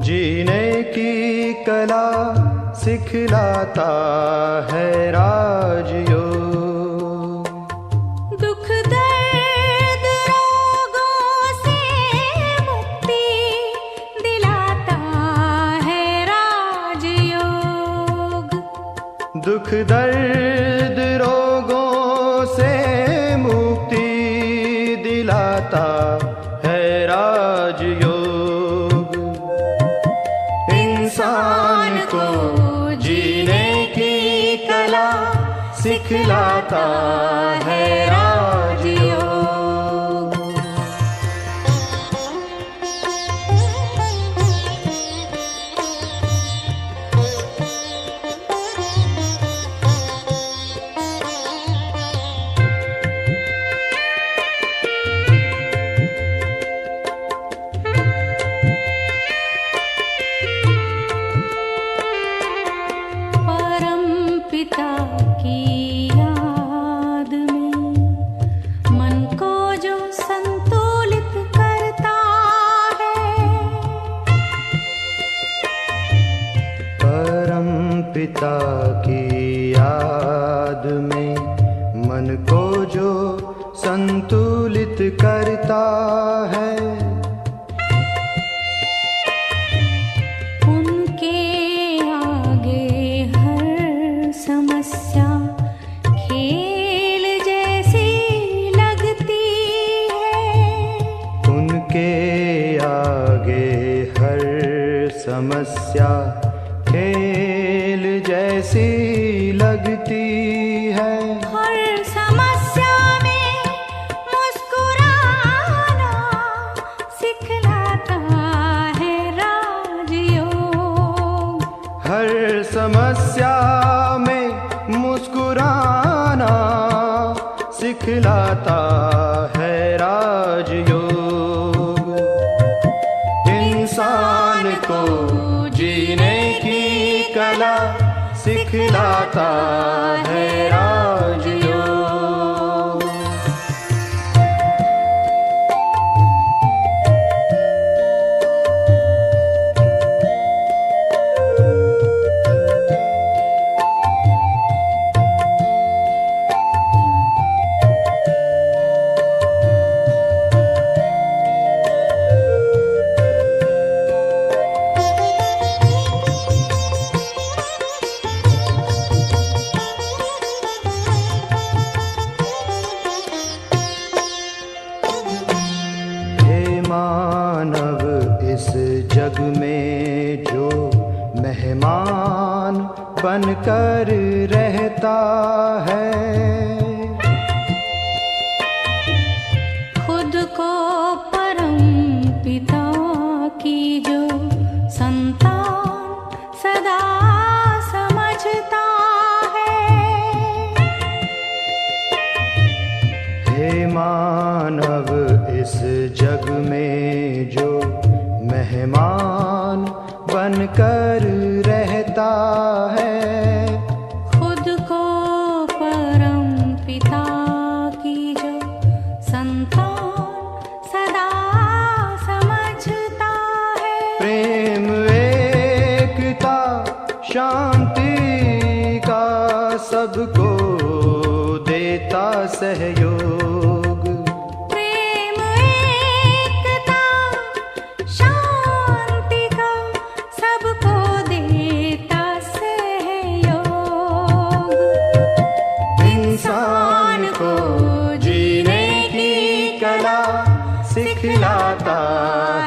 जीने की कला सिखलाता है राजयोग। दुख दर्द रोगों से मुक्ति दिलाता है राजयोग। दुख दर्द रोगों से मुक्ति दिलाता है राजयोग। इंसान को जीने की कला सिखलाता है राजयोग। पिता की याद में मन को जो संतुलित करता है। परम पिता की याद में मन को जो संतुलित करता है। समस्या खेल जैसी लगती है। उनके आगे हर समस्या खेल जैसी लगती है। हर समस्या में मुस्कुराना सिखलाता है राजयोग। हर समस्या मुस्कुराना सिखलाता है राजयोग। इंसान को जीने की कला सिखलाता है राजयोग। मानव इस जग में जो मेहमान बनकर रहता है। खुद को परम पिता की जो संतान सदा समझता है। हे मानव इस जग में जो मेहमान बनकर रहता है। खुद को परम पिता की जो संतान सदा समझता है। प्रेम एकता शांति का सबको देता सहयोग। प्रेम एकता शांति का सबको देता सहयोग। इंसान को जीने की कला सिखलाता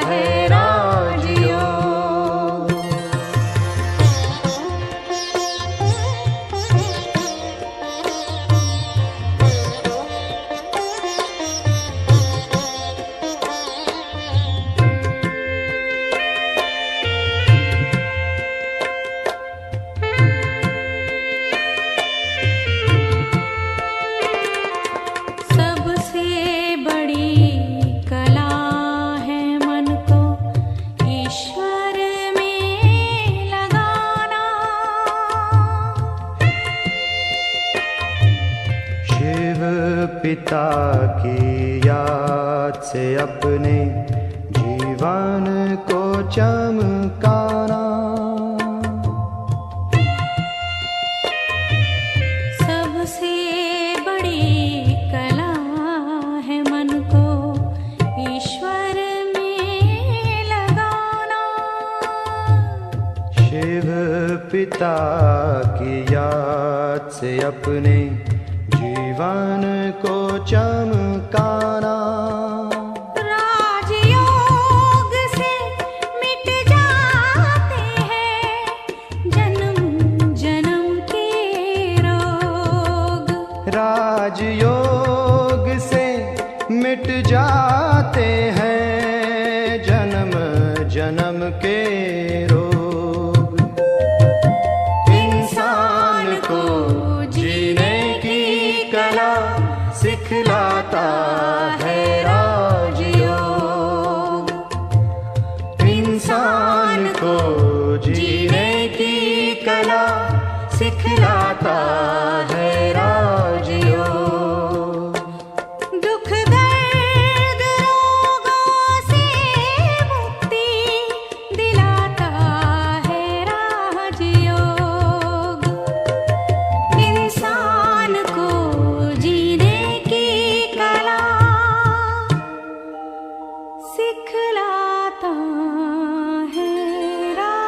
है राजयोग। पिता की याद से अपने जीवन जीवन को चमकाना। सबसे बड़ी कला है मन को ईश्वर में लगाना। शिव पिता की याद से अपने जीवन को चमकाना। राजयोग से मिट जाते हैं जन्म जन्म के रोग। राजयोग से मिट जाते हैं जन्म जन्म के रोग। इंसान को जीने की कला सिखलाता है राजयोग। इंसान को जीने की कला सिखलाता है राजयोग। दुख दर्द रोगों से मुक्ति दिलाता है राजयोग। इंसान को जीने की कला सिखलाता है राजयोग।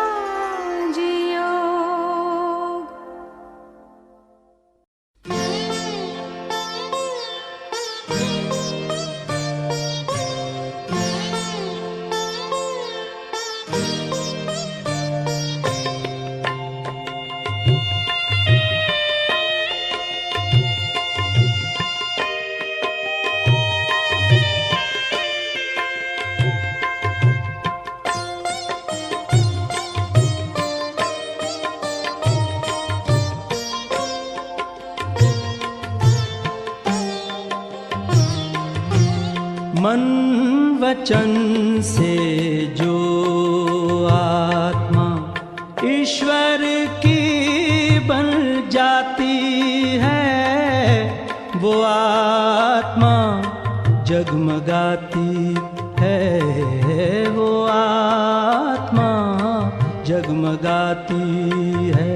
मन वचन से जो आत्मा ईश्वर की बन जाती है, वो आत्मा जगमगाती है। वो आत्मा जगमगाती है।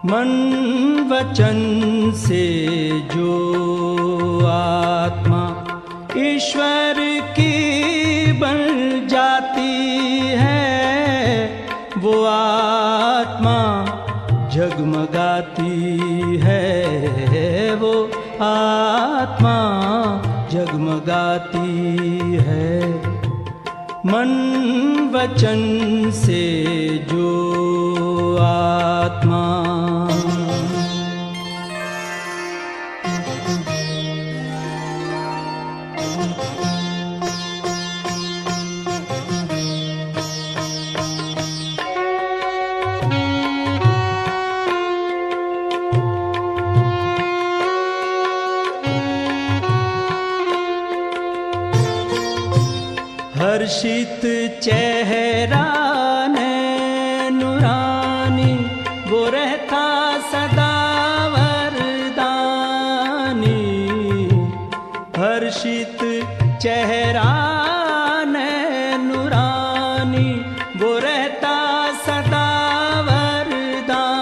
मन वचन से जो आत्मा ईश्वर की बन जाती है, वो आत्मा जगमगाती है। वो आत्मा जगमगाती है। मन वचन से जो आत्मा हर्षित चेहरा नूरानी, वो रहता सदा वरदानी। हर्षित चेहरा नूरानी, वो रहता सदा वरदानी।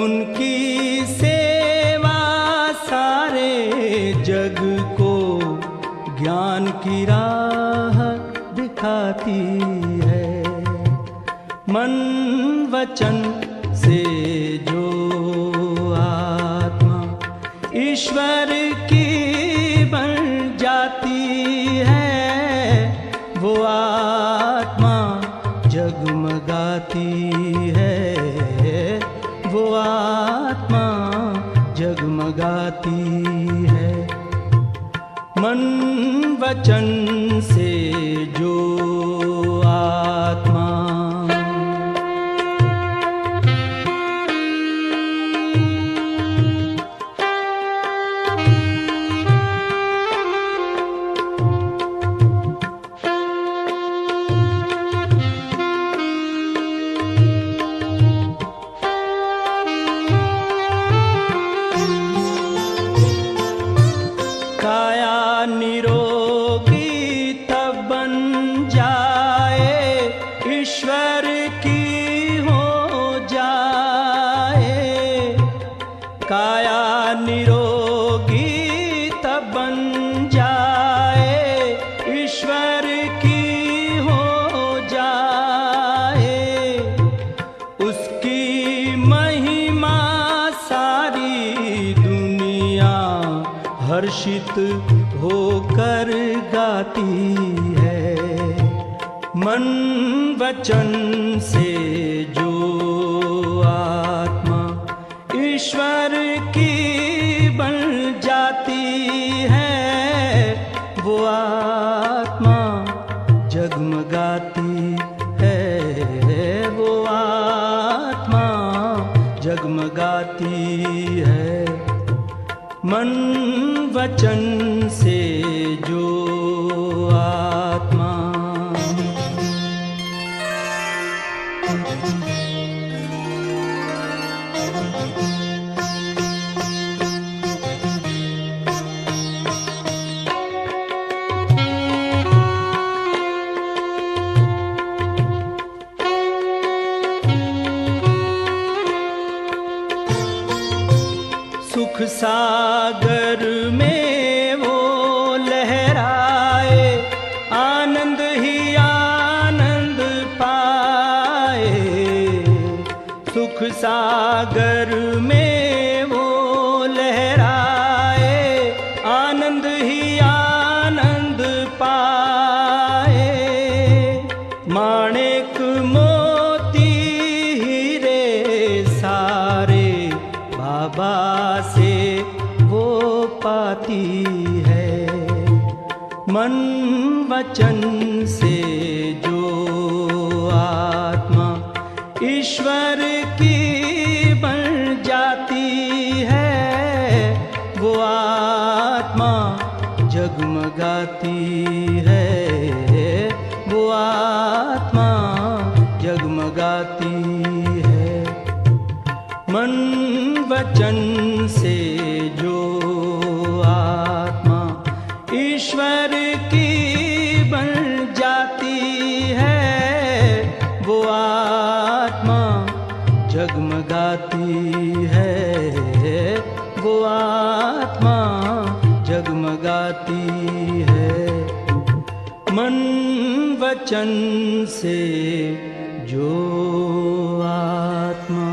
उनकी सेवा सारे जग को ज्ञान की राह दिखाती है। मन वचन से जो आत्मा ईश्वर की बन जाती है, वो आत्मा जगमगाती है। वो आत्मा जगमगाती है। मन वचन से जो आत्मा काया निरोगी मुक्त होकर गाती है। मन वचन से जो आत्मा ईश्वर की बन जाती है, वो आत्मा जगमगाती है, वो आत्मा जगमगाती है। मन वचन से जो आत्मा सुख सागर में वो लहराए, आनंद ही आनंद पाए। सुख सागर में वो लहराए, आनंद ही आनंद पाए। माणिक मोती हीरे सारे बाबा से वो पाती है। मन वचन से जो आत्मा ईश्वर की बन जाती है, वो आत्मा जगमगाती है, वो आत्मा जगमगाती है। मन वचन से जो आत्मा ईश्वर की बन जाती है, वो आत्मा जगमगाती है, वो आत्मा जगमगाती है। मन वचन से जो आत्मा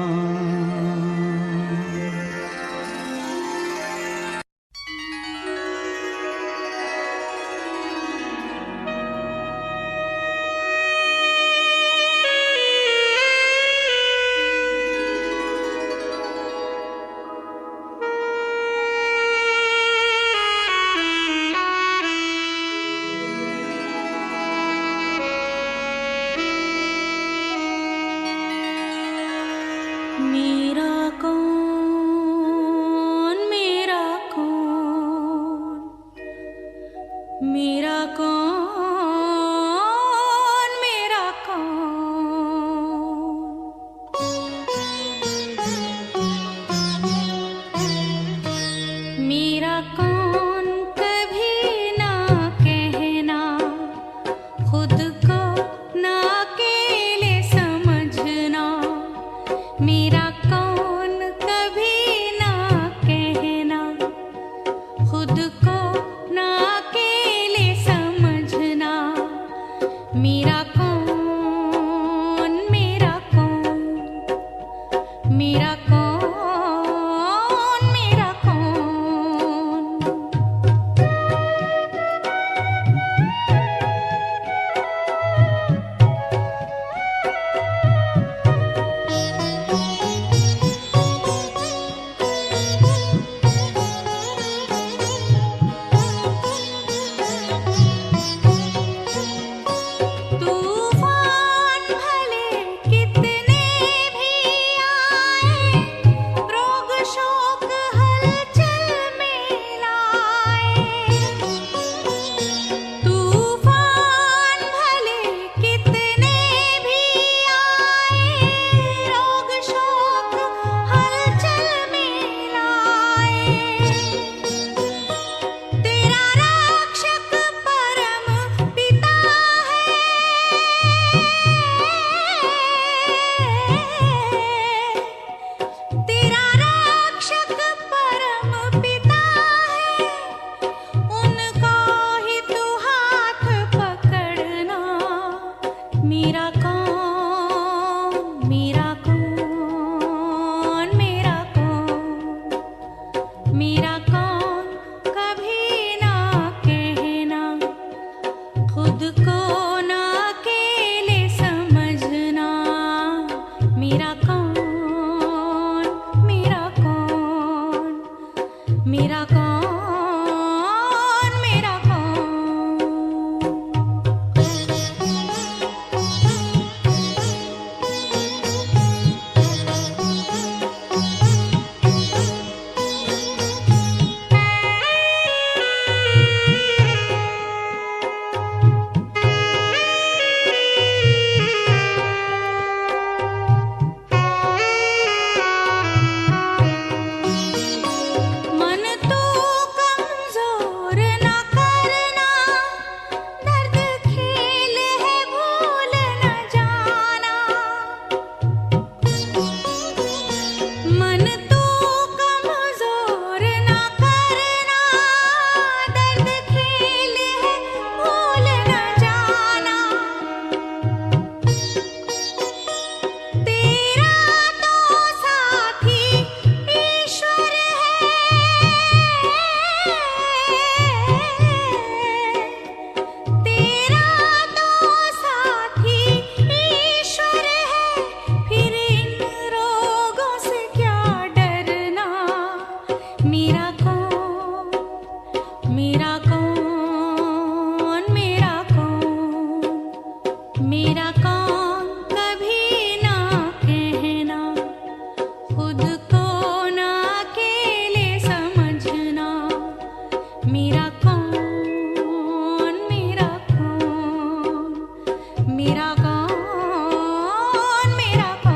मेरा कौन, मेरा कौन, मेरा कौन, मेरा कौन। मेरा कौन कभी ना कहना, खुद को ना अकेले समझना। मेरा कौन कभी ना कहना, खुद को ना अकेले समझना। मेरा कौन, मेरा कौन, मेरा कौन, मेरा कौन। तूफान भले कितने भी आए, रोग शोक हलचल में लाए। तूफान भले कितने भी आए, रोग शोक हलचल में लाए। तेरा रक्षक परम पिता है, तेरा रक्षक परम पिता है। उनका ही तू हाथ पकड़ना। मेरा कौन, मेरा कौन, मेरा कौन, मेरा कौन कभी मेरा कौन कभी ना कहना, खुद को ना अकेले समझना। मेरा कौन, मेरा कौन, मेरा कौन, मेरा कौन।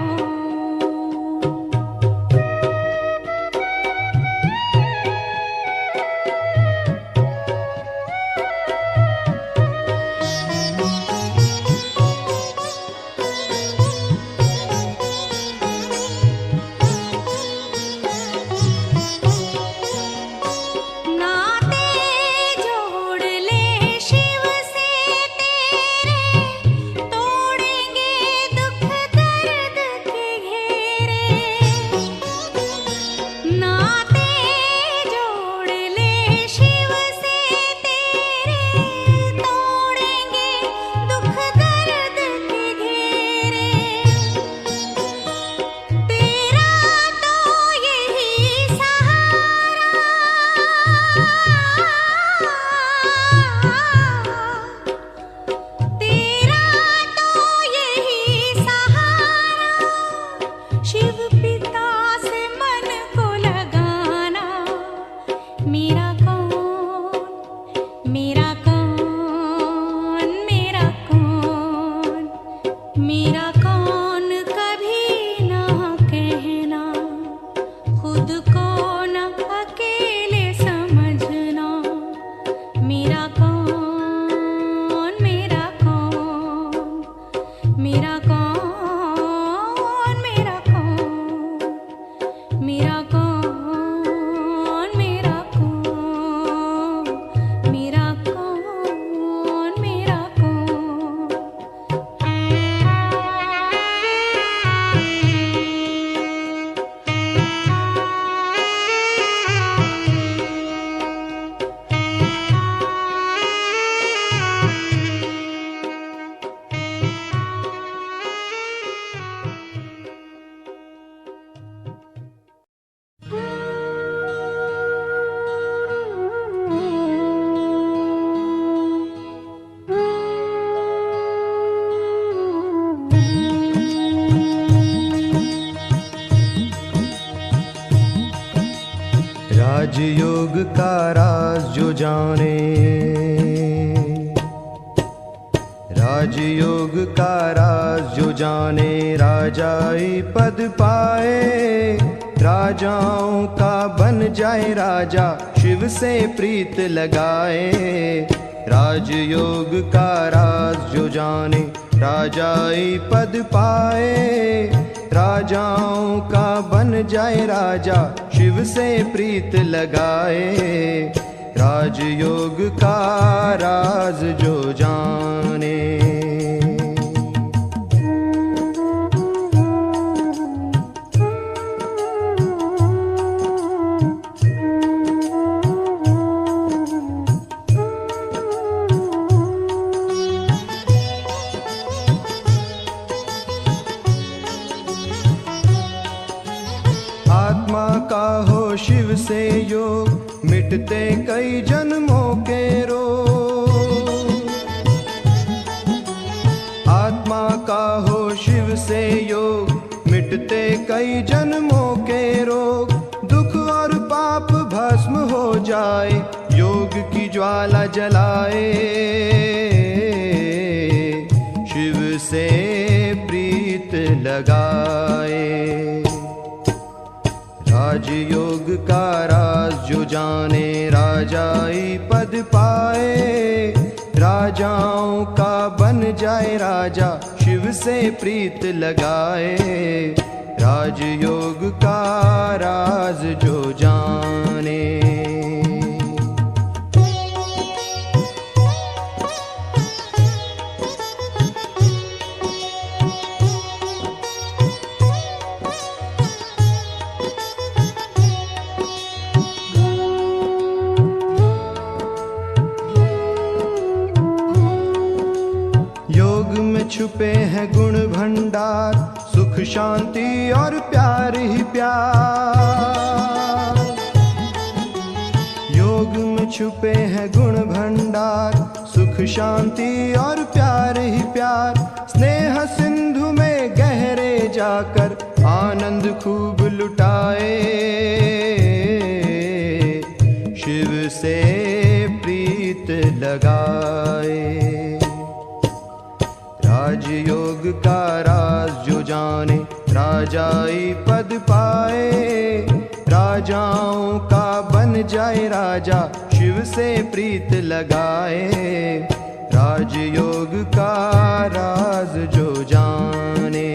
नाते जोड़ ले शिव से तेरे, तोड़ेंगे दुख दर्द के घेरे। नाते जोड़ ले शिव से तेरे, तोड़ेंगे दुख दर्द के घेरे। तेरा तो यही सहारा, तेरा तो यही सहारा, शिव पिता से मन को लगाना। मेरा कौन, मेरा कौन, मेरा कौन, मेरा कौन कभी ना कहना, खुद को ना अकेले समझना। मेरा कौन, मेरा कौन, मेरा कौन, मेरा कौन, मेरा कौन, मेरा कौन, मेरा कौन, मेरा कौन। राजयोग का राज जो जाने, राजयोग का राज जो जाने, राजाई पद पाए। राजाओं का बन जाए राजा, शिव से प्रीत लगाए। राजयोग का राज जो जाने, राजाई पद पाए। राजाओं का बन जाए राजा, शिव से प्रीत लगाए। राजयोग का राज जो जाने। आत्मा का हो शिव से योग, मिटते कई जन्मों के रोग। आत्मा का हो शिव से योग, मिटते कई जन्मों के रोग। दुख और पाप भस्म हो जाए, योग की ज्वाला जलाए। शिव से प्रीत लगाए। राजयोग का राज जो जाने, राजाई पद पाए। राजाओं का बन जाए राजा, शिव से प्रीत लगाए। राजयोग का राज जो जाने। छुपे हैं गुण भंडार, सुख शांति और प्यार ही प्यार। योग में छुपे हैं गुण भंडार, सुख शांति और प्यार ही प्यार। राजयोग का राज जो जाने राजाई पद पाए। राजाओं का बन जाए राजा, शिव से प्रीत लगाए। राजयोग का राज जो जाने।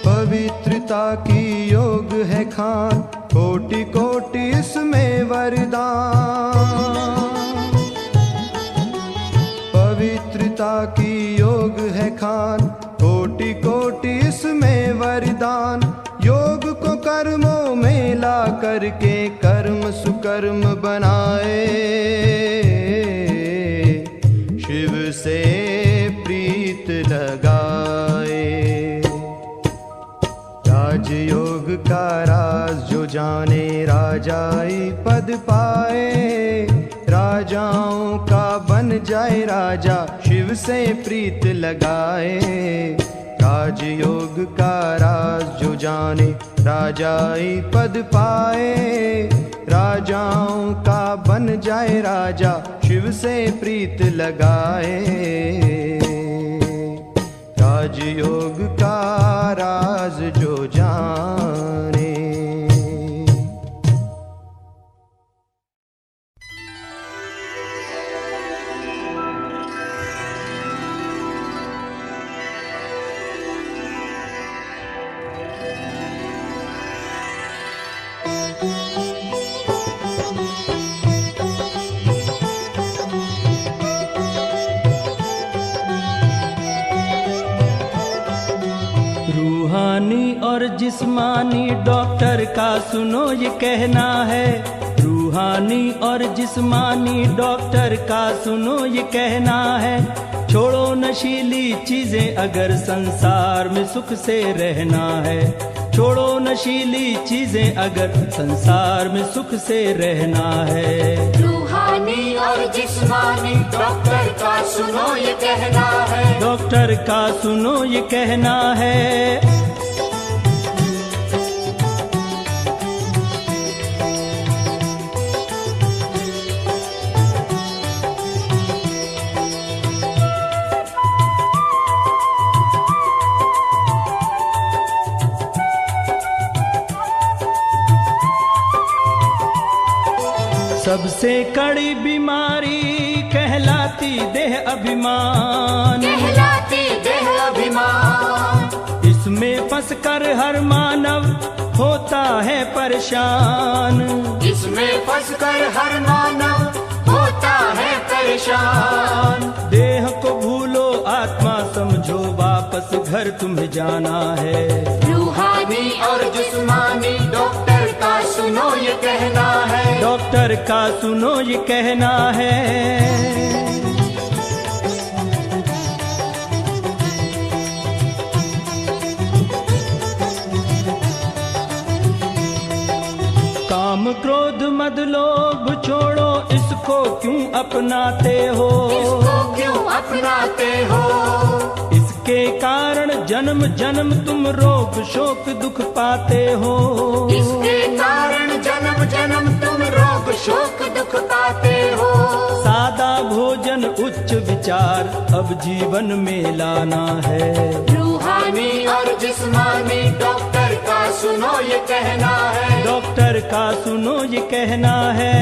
पवित्रता की योग है खान, कोटि कोटि इसमें वरदान। पवित्रता की योग है खान, कोटि कोटि इसमें वरदान। योग को कर्मों में ला करके कर्म सुकर्म बनाए। शिव से प्रीत लगाए। राजयोग का राज जो जाने राजाई पद पाए। राजाओं का बन जाए राजा, शिव से प्रीत लगाए। राजयोग का राज जो जाने राजाई पद पाए। राजाओं का बन जाए राजा, शिव से प्रीत लगाए। राजयोग का राज जो जाने। रूहानी और जिस्मानी डॉक्टर का सुनो ये कहना है। रूहानी और जिस्मानी डॉक्टर का सुनो ये कहना है। छोड़ो नशीली चीजें अगर संसार में सुख से रहना है। छोड़ो नशीली चीजें अगर संसार में सुख से रहना है। रूहानी और जिस्मानी डॉक्टर का सुनो ये कहना है। डॉक्टर का सुनो ये कहना है। सबसे कड़ी बीमारी कहलाती देह अभिमान। कहलाती देह अभिमान। इसमें फंसकर हर मानव होता है परेशान। इसमें फंसकर हर मानव होता है परेशान। देह को भूलो आत्मा समझो, वापस घर तुम्हें जाना है। रूहानी और जिस्मानी डॉक्टर का सुनो ये कहना है। डॉक्टर का सुनो ये कहना है। काम क्रोध मद लोभ छोड़ो, इसको क्यों अपनाते हो। इसको क्यों अपनाते हो। इसके कारण जन्म जन्म तुम रोग शोक दुख पाते हो। इसके कारण जन्म जन्म तुम रोग शोक दुख पाते हो। सादा भोजन उच्च विचार अब जीवन में लाना है। रूहानी और जिस्मानी डॉक्टर का सुनो ये कहना है। डॉक्टर का सुनो ये कहना है।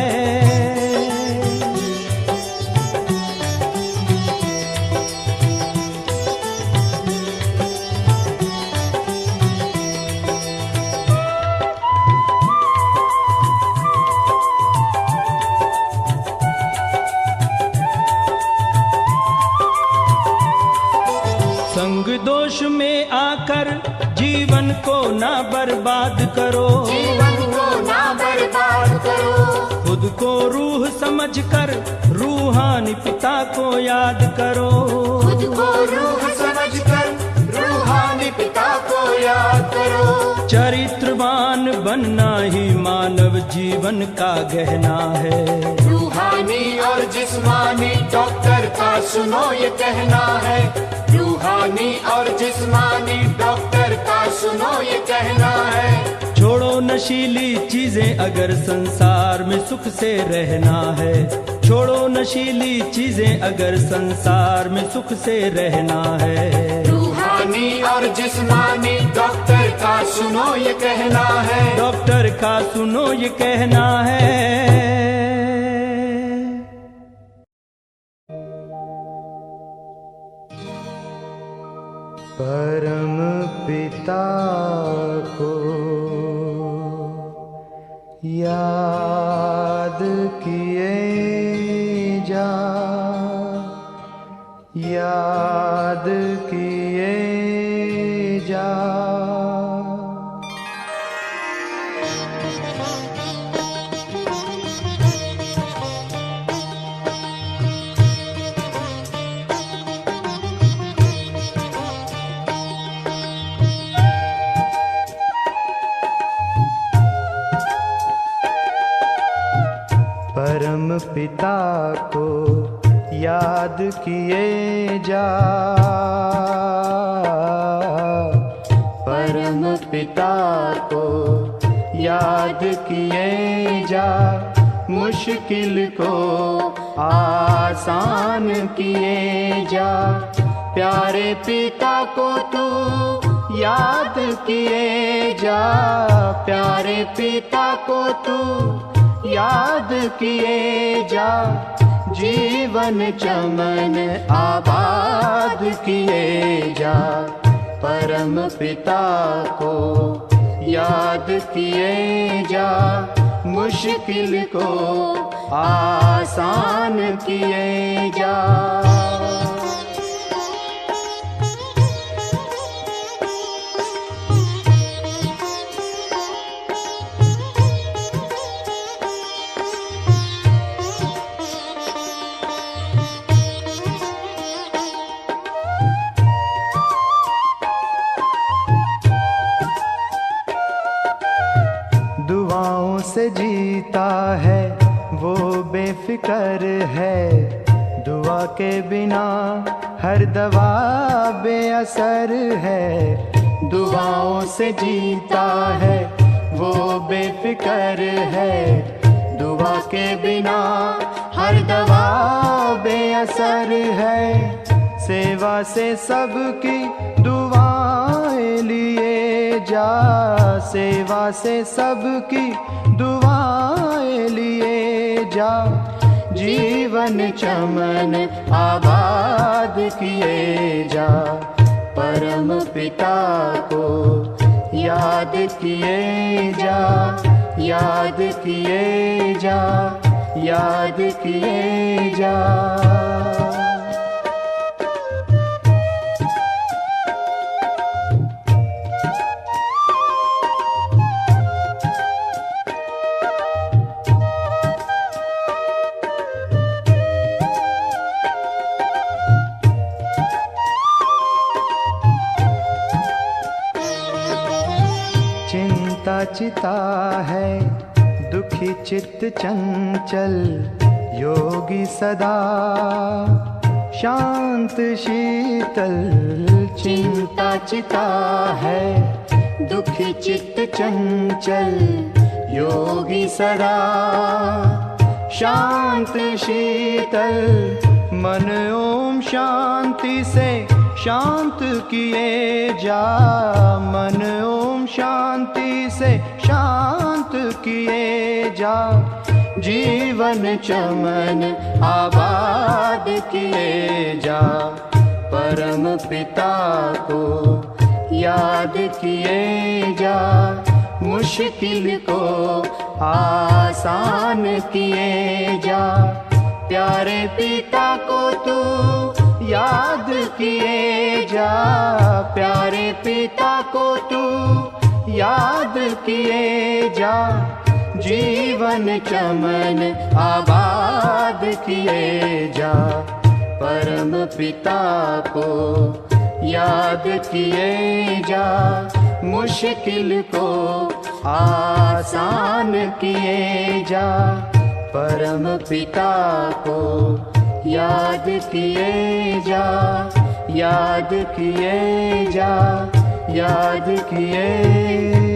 संग दोष में आकर जीवन को ना बर्बाद करो। जीवन को ना बर्बाद करो। खुद को रूह समझकर रूहानी पिता को याद करो। खुद को रूह समझकर रूहानी पिता को याद करो। चरित्रवान बनना ही मानव जीवन का गहना है। जिस्मानी डॉक्टर का सुनो ये कहना है, रूहानी और जिस्मानी डॉक्टर का सुनो ये कहना है। छोड़ो नशीली चीजें अगर संसार में सुख से रहना है, छोड़ो नशीली चीजें अगर संसार में सुख से रहना है। रूहानी और जिस्मानी डॉक्टर का सुनो ये कहना है, डॉक्टर का सुनो ये कहना है। परम पिता को याद किए जा, याद किए जा। परम पिता को याद किए जा, परम पिता को याद किए जा। मुश्किल को आसान किए जा, प्यारे पिता को तू याद किए जा, प्यारे पिता को तू याद किए जा। जीवन चमन आबाद किए जा, परम पिता को याद किए जा। मुश्किल को आसान किए जा। दुआओं से जीता है वो बेफिक्र है, दुआ के बिना हर दवा बेअसर है। दुआओं से जीता है वो बेफिक्र है, दुआ के बिना हर दवा बेअसर है। सेवा से सबकी दुआएं लिए जा, सेवा से सबकी दुआएं लिए जा। जीवन चमन आबाद किए जा, परम पिता को याद किए जा, याद किए जा, याद किए जा। चिंता चिता है दुखी चित्त चंचल, योगी सदा शांत शीतल। चिंता चिता है दुखी चित्त चंचल, योगी सदा शांत शीतल। मन ओम शांति से शांत किए जा, मन ओम शांति से शांत किए जा। जीवन चमन आबाद किए जा, परम पिता को याद किए जा। मुश्किल को आसान किए जा, प्यारे पिता को तू याद किए जा, प्यारे पिता को तू याद किए जा। जीवन चमन आबाद किए जा, परम पिता को याद किए जा। मुश्किल को आसान किए जा, परम पिता को याद किए जा, याद किए जा, याद किए